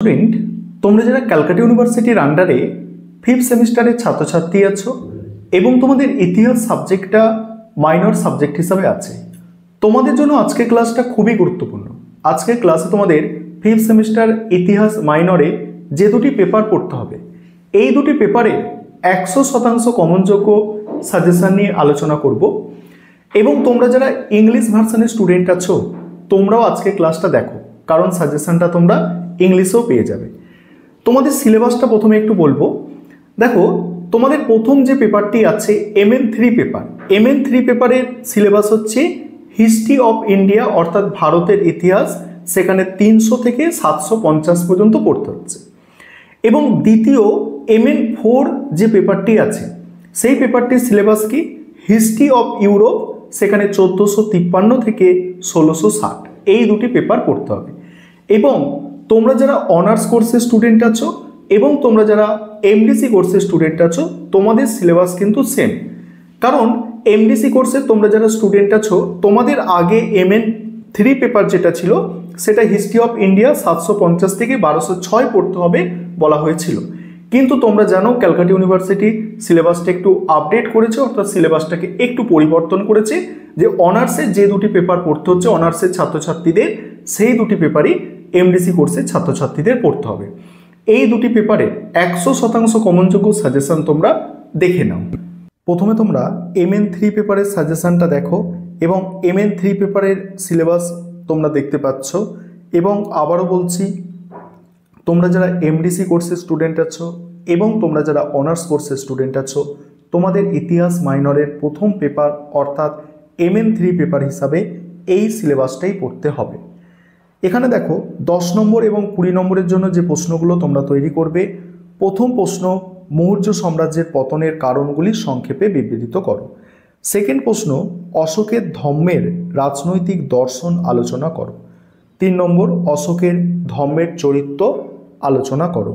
Student, তোমরা যারা ক্যালকাটা ইউনিভার্সিটির আন্ডারে 5th সেমিস্টারের ছাত্রছাত্রী আছো এবং তোমাদের ইতিহাস সাবজেক্টটা মাইনর সাবজেক্ট হিসাবে আছে, তোমাদের জন্য আজকের ক্লাসটা খুবই গুরুত্বপূর্ণ। আজকের ক্লাসে তোমাদের 5th সেমিস্টার ইতিহাস মাইনরে যে দুটি পেপার পড়তে হবে, এই দুটি পেপারে 100% কমনযোগ্য সাজেশন নিয়ে আলোচনা করব। এবং তোমরা যারা ইংলিশ ভার্সনের স্টুডেন্ট আছো, তোমরাও আজকে ক্লাসটা দেখো, কারণ সাজেশনটা তোমরা ইংলিশেও পেয়ে যাবে। তোমাদের সিলেবাসটা প্রথমে একটু বলবো। দেখো, তোমাদের প্রথম যে পেপারটি আছে MN3 পেপার, MN3 পেপারের সিলেবাস হচ্ছে হিস্ট্রি অফ ইন্ডিয়া, অর্থাৎ ভারতের ইতিহাস। সেখানে 300 থেকে 750 পর্যন্ত পড়তে হচ্ছে। এবং দ্বিতীয় MN4 যে পেপারটি আছে, সেই পেপারটির সিলেবাস কি হিস্ট্রি অফ ইউরোপ, সেখানে 1453 থেকে 1660, এই দুটি পেপার পড়তে হবে। এবং তোমরা যারা অনার্স কোর্সের স্টুডেন্ট আছো এবং তোমরা যারা MDC কোর্সের স্টুডেন্ট আছো, তোমাদের সিলেবাস কিন্তু সেম। কারণ MDC কোর্সের তোমরা যারা স্টুডেন্ট আছো, তোমাদের আগে MN3 পেপার যেটা ছিল সেটা হিস্ট্রি অফ ইন্ডিয়া 750 থেকে 1206 পড়তে হবে বলা হয়েছিল। কিন্তু তোমরা জানো ক্যালকাটা ইউনিভার্সিটি সিলেবাসটা একটু আপডেট করেছে, অর্থাৎ সিলেবাসটাকে একটু পরিবর্তন করেছে, যে অনার্সের যে দুটি পেপার পড়তে হচ্ছে অনার্সের ছাত্রছাত্রীদের, সেই দুটি পেপারই MDC কোর্সের ছাত্রছাত্রীদের পড়তে হবে। এই দুটি পেপারের 100% কমনযোগ্য সাজেশন তোমরা দেখে নাও। প্রথমে তোমরা MN3 পেপারের সাজেশনটা দেখো এবং MN3 পেপারের সিলেবাস তোমরা দেখতে পাচ্ছ। এবং আবারও বলছি, তোমরা যারা MDC কোর্সের স্টুডেন্ট আছো এবং তোমরা যারা অনার্স কোর্সের স্টুডেন্ট আছো, তোমাদের ইতিহাস মাইনরের প্রথম পেপার অর্থাৎ MN3 পেপার হিসাবে এই সিলেবাসটাই পড়তে হবে। এখানে দেখো 10 নম্বর এবং 20 নম্বরের জন্য যে প্রশ্নগুলো তোমরা তৈরি করবে। প্রথম প্রশ্ন, মৌর্য সাম্রাজ্যের পতনের কারণগুলি সংক্ষেপে বিবৃত করো। সেকেন্ড প্রশ্ন, অশোকের ধম্মের রাজনৈতিক দর্শন আলোচনা করো। 3 নম্বর, অশোকের ধম্মের চরিত্র আলোচনা করো।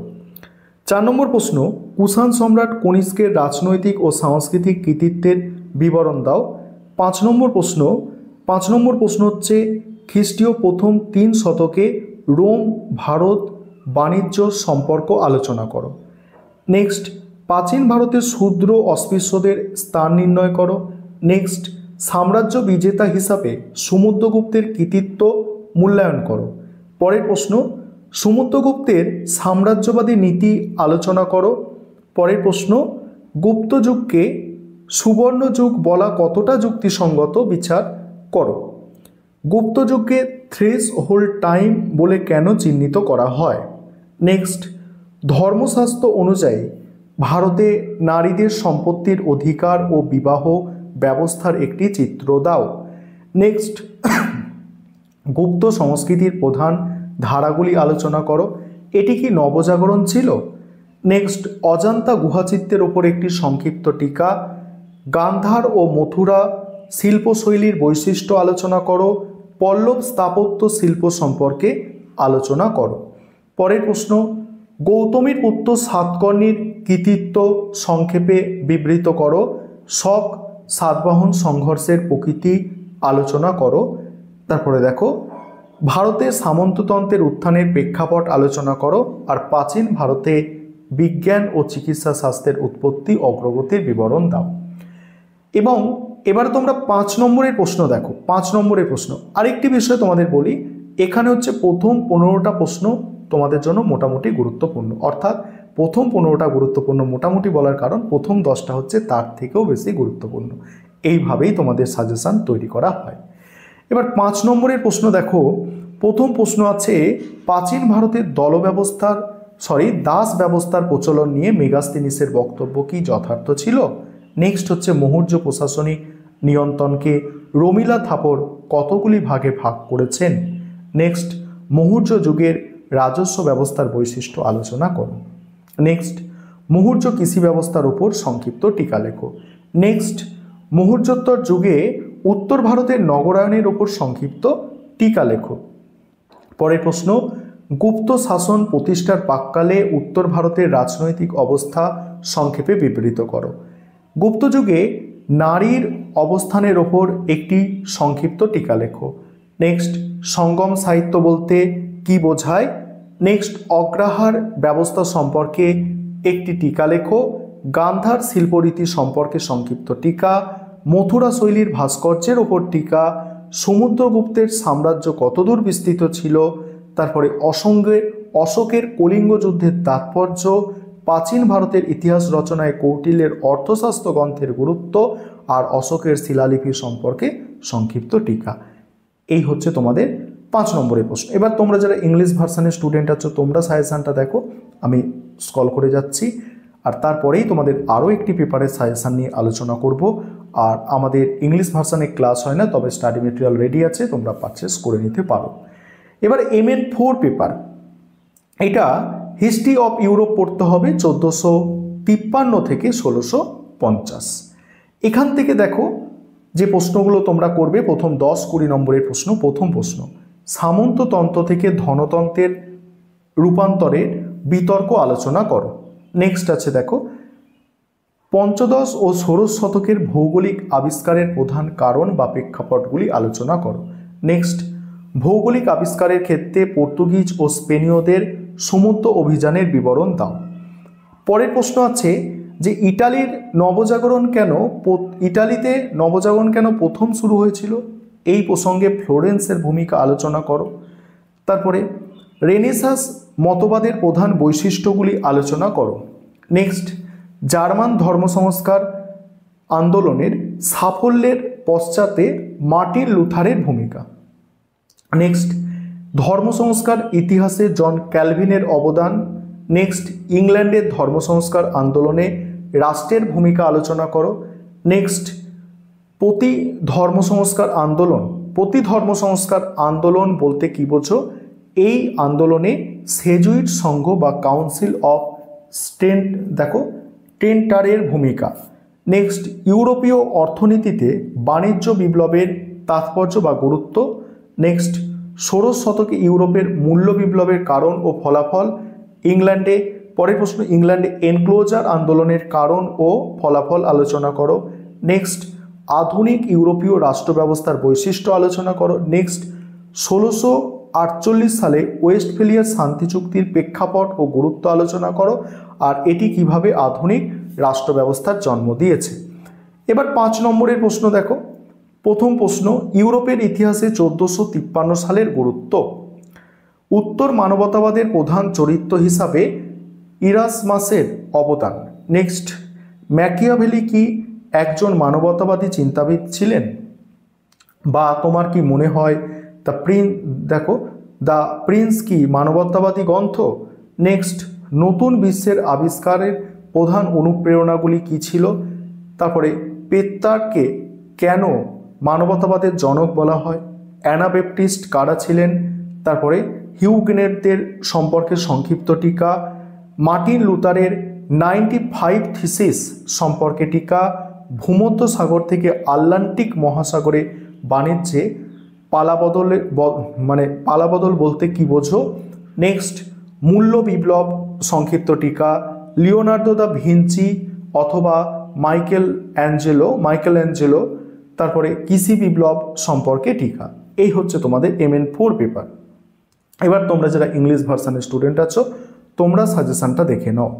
4 নম্বর প্রশ্ন, কুষাণ সম্রাট কনিষ্কের রাজনৈতিক ও সাংস্কৃতিক কৃতিত্বের বিবরণ দাও। 5 নম্বর প্রশ্ন হচ্ছে খ্রিস্টীয় প্রথম 3 শতকে রোম ভারত বাণিজ্য সম্পর্ক আলোচনা করো। নেক্সট, প্রাচীন ভারতের শূদ্র অস্পৃশ্যদের স্থান নির্ণয় করো। নেক্সট, সাম্রাজ্য বিজেতা হিসাবে সমুদ্রগুপ্তের কৃতিত্ব মূল্যায়ন করো। পরের প্রশ্ন, সমুদ্রগুপ্তের সাম্রাজ্যবাদী নীতি আলোচনা করো। পরের প্রশ্ন, গুপ্ত যুগকে সুবর্ণ যুগ বলা কতটা যুক্তিসঙ্গত বিচার করো। গুপ্ত যুগকে থ্রেশহোল্ড টাইম বলে কেন চিহ্নিত করা হয়। নেক্সট, ধর্মশাস্ত্র অনুযায়ী ভারতে নারীদের সম্পত্তির অধিকার ও বিবাহ ব্যবস্থার একটি চিত্র দাও। নেক্সট, গুপ্ত সংস্কৃতির প্রধান ধারাগুলি আলোচনা করো। এটি কি নবজাগরণ ছিল? নেক্সট, অজান্তা গুহাচিত্রের ওপর একটি সংক্ষিপ্ত টিকা। গান্ধার ও মথুরা শিল্পশৈলীর বৈশিষ্ট্য আলোচনা করো। পল্লব স্থাপত্য শিল্প সম্পর্কে আলোচনা করো। পরের প্রশ্ন, গৌতমীর পুত্র সাতকর্ণীর কৃতিত্ব সংক্ষেপে বিবৃত করো। শক সাতবাহন সংঘর্ষের প্রকৃতি আলোচনা করো। তারপরে দেখো, ভারতের সামন্ততন্ত্রের উত্থানের প্রেক্ষাপট আলোচনা করো। আর প্রাচীন ভারতে বিজ্ঞান ও চিকিৎসা শাস্ত্রের উৎপত্তি অগ্রগতির বিবরণ দাও। এবং এবার তোমরা 5 নম্বরের প্রশ্ন দেখো। 5 নম্বরের প্রশ্ন, আরেকটি বিষয় তোমাদের বলি, এখানে হচ্ছে প্রথম 15টা প্রশ্ন তোমাদের জন্য মোটামুটি গুরুত্বপূর্ণ। অর্থাৎ প্রথম 15টা গুরুত্বপূর্ণ, মোটামুটি বলার কারণ প্রথম 10টা হচ্ছে তার থেকেও বেশি গুরুত্বপূর্ণ। এইভাবেই তোমাদের সাজেশন তৈরি করা হয়। এবার 5 নম্বরের প্রশ্ন দেখো। প্রথম প্রশ্ন আছে, প্রাচীন ভারতের দাস ব্যবস্থার প্রচলন নিয়ে মেগাস্তিনিসের বক্তব্য কি যথার্থ ছিল? নেক্সট হচ্ছে, মৌর্য প্রশাসনিক নিয়ন্ত্রণকে রমিলা থাপর কতগুলি ভাগে ভাগ করেছেন? নেক্সট, মৌর্য যুগের রাজস্ব ব্যবস্থার বৈশিষ্ট্য আলোচনা করো। নেক্সট, মৌর্য কৃষি ব্যবস্থার উপর সংক্ষিপ্ত টিকা লেখো। নেক্সট, মৌর্যোত্তর যুগে উত্তর ভারতের নগরায়নের উপর সংক্ষিপ্ত টিকা লেখো। পরের প্রশ্ন, গুপ্ত শাসন প্রতিষ্ঠার প্রাক্কালে উত্তর ভারতের রাজনৈতিক অবস্থা সংক্ষেপে বিবৃত করো। গুপ্ত যুগে নারীর অবস্থানের ওপর একটি সংক্ষিপ্ত টিকা লেখো। নেক্সট, সঙ্গম সাহিত্য বলতে কি বোঝায়? নেক্সট, অগ্রহার ব্যবস্থা সম্পর্কে একটি টিকা লেখো। গান্ধার শিল্পরীতি সম্পর্কে সংক্ষিপ্ত টিকা। মথুরা শৈলীর ভাস্কর্যের ওপর টিকা। সমুদ্রগুপ্তের সাম্রাজ্য কতদূর বিস্তৃত ছিল। তারপরে অশোকের কলিঙ্গ যুদ্ধের তাৎপর্য। প্রাচীন ভারতের ইতিহাস রচনায় কৌটিল্যের অর্থশাস্ত্র গ্রন্থের গুরুত্ব। আর অশোকের শিলালিপি সম্পর্কে সংক্ষিপ্ত টিকা। এই হচ্ছে তোমাদের 5 নম্বরের প্রশ্ন। এবার তোমরা যারা ইংলিশ ভার্সানের স্টুডেন্ট আছো তোমরা সাজেশানটা দেখো, আমি স্ক্রল করে যাচ্ছি। আর তারপরেই তোমাদের আরও একটি পেপারের সাজেশান নিয়ে আলোচনা করব। আর আমাদের ইংলিশ ভার্সানে ক্লাস হয় না, তবে স্টাডি মেটেরিয়াল রেডি আছে, তোমরা পারচেস করে নিতে পারো। এবার MN4 পেপার, এটা হিস্ট্রি অফ ইউরোপ পড়তে হবে 1453 থেকে 1650। এখান থেকে দেখো যে প্রশ্নগুলো তোমরা করবে, প্রথম 10-20 নম্বরের প্রশ্ন। প্রথম প্রশ্ন, সামন্ততন্ত্র থেকে ধনতন্ত্রের রূপান্তরের বিতর্ক আলোচনা করো। নেক্সট আছে দেখো, পঞ্চদশ ও ষোড়শ শতকের ভৌগোলিক আবিষ্কারের প্রধান কারণ বা প্রেক্ষাপটগুলি আলোচনা করো। নেক্সট, ভৌগোলিক আবিষ্কারের ক্ষেত্রে পর্তুগিজ ও স্পেনীয়দের সমুদ্র অভিযানের বিবরণ দাও। পরের প্রশ্ন আছে যে ইটালিতে নবজাগরণ কেন প্রথম শুরু হয়েছিল, এই প্রসঙ্গে ফ্লোরেন্সের ভূমিকা আলোচনা করো। তারপরে রেনেসাঁস মতবাদের প্রধান বৈশিষ্ট্যগুলি আলোচনা করো। নেক্সট, জার্মান ধর্মসংস্কার আন্দোলনের সাফল্যের পশ্চাতে মার্টিন লুথারের ভূমিকা। নেক্সট, ধর্মসংস্কার ইতিহাসে জন ক্যালভিনের অবদান। নেক্সট, ইংল্যান্ডের ধর্মসংস্কার আন্দোলনে রাষ্ট্রের ভূমিকা আলোচনা করো। নেক্সট, প্রতি ধর্মসংস্কার আন্দোলন বলতে কি বোঝো, এই আন্দোলনে সেজুইট সংঘ বা কাউন্সিল অফ ট্রেন্টারের ভূমিকা। নেক্সট, ইউরোপীয় অর্থনীতিতে বাণিজ্য বিপ্লবের তাৎপর্য বা গুরুত্ব। নেক্সট, ষোড়শ শতকে ইউরোপের মূল্য বিপ্লবের কারণ ও ফলাফল। পরের প্রশ্ন, ইংল্যান্ডে এনক্লোজার আন্দোলনের কারণ ও ফলাফল আলোচনা করো। নেক্সট, আধুনিক ইউরোপীয় রাষ্ট্র ব্যবস্থার বৈশিষ্ট্য আলোচনা করো। নেক্সট, 1648 সালে ওয়েস্টফেলিয়ার শান্তি চুক্তির প্রেক্ষাপট ও গুরুত্ব আলোচনা করো, আর এটি কিভাবে আধুনিক রাষ্ট্র ব্যবস্থার জন্ম দিয়েছে। এবার 5 নম্বরের প্রশ্ন দেখো। প্রথম প্রশ্ন, ইউরোপের ইতিহাসে 1453 সালের গুরুত্ব। উত্তর, মানবতাবাদের প্রধান চরিত্র হিসাবে ইরাসমাসের অবদান। নেক্সট, ম্যাকিয়াভেলি কি একজন মানবতাবাদী চিন্তাবিদ ছিলেন, বা তোমার কি মনে হয় দ্য প্রিন্স কি মানবতাবাদী গ্রন্থ। নেক্সট, নতুন বিশ্বের আবিষ্কারের প্রধান অনুপ্রেরণাগুলি কি ছিল। তারপরে পেত্রার্ককে কেন মানবতাবাদের জনক বলা হয়। অ্যানাবেপ্টিস্ট কারা ছিলেন। তারপরে হিউগেনটদের সম্পর্কে সংক্ষিপ্ত টিকা। মার্টিন লুথারের 95 থিসিস সম্পর্কে টিকা। ভূমধ্য সাগর থেকে আটলান্টিক মহাসাগরে বাণিজ্যে পালাবদল বলতে কি বোঝো। নেক্সট, মূল্য বিপ্লব সংক্ষিপ্ত টিকা। লিওনার্দো দা ভিঞ্চি অথবা মাইকেল অ্যাঞ্জেলো তারপরে কৃষি বিপ্লব সম্পর্কে টিকা। এই হচ্ছে তোমাদের MN4 পেপার। এবার তোমরা যারা ইংলিশ ভার্সানের স্টুডেন্ট আছো তোমরা সাজেশানটা দেখে নাও।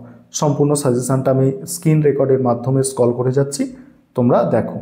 সম্পূর্ণ সাজেশানটা আমি স্ক্রিন রেকর্ডের মাধ্যমে স্ক্রল করে যাচ্ছি, তোমরা দেখো।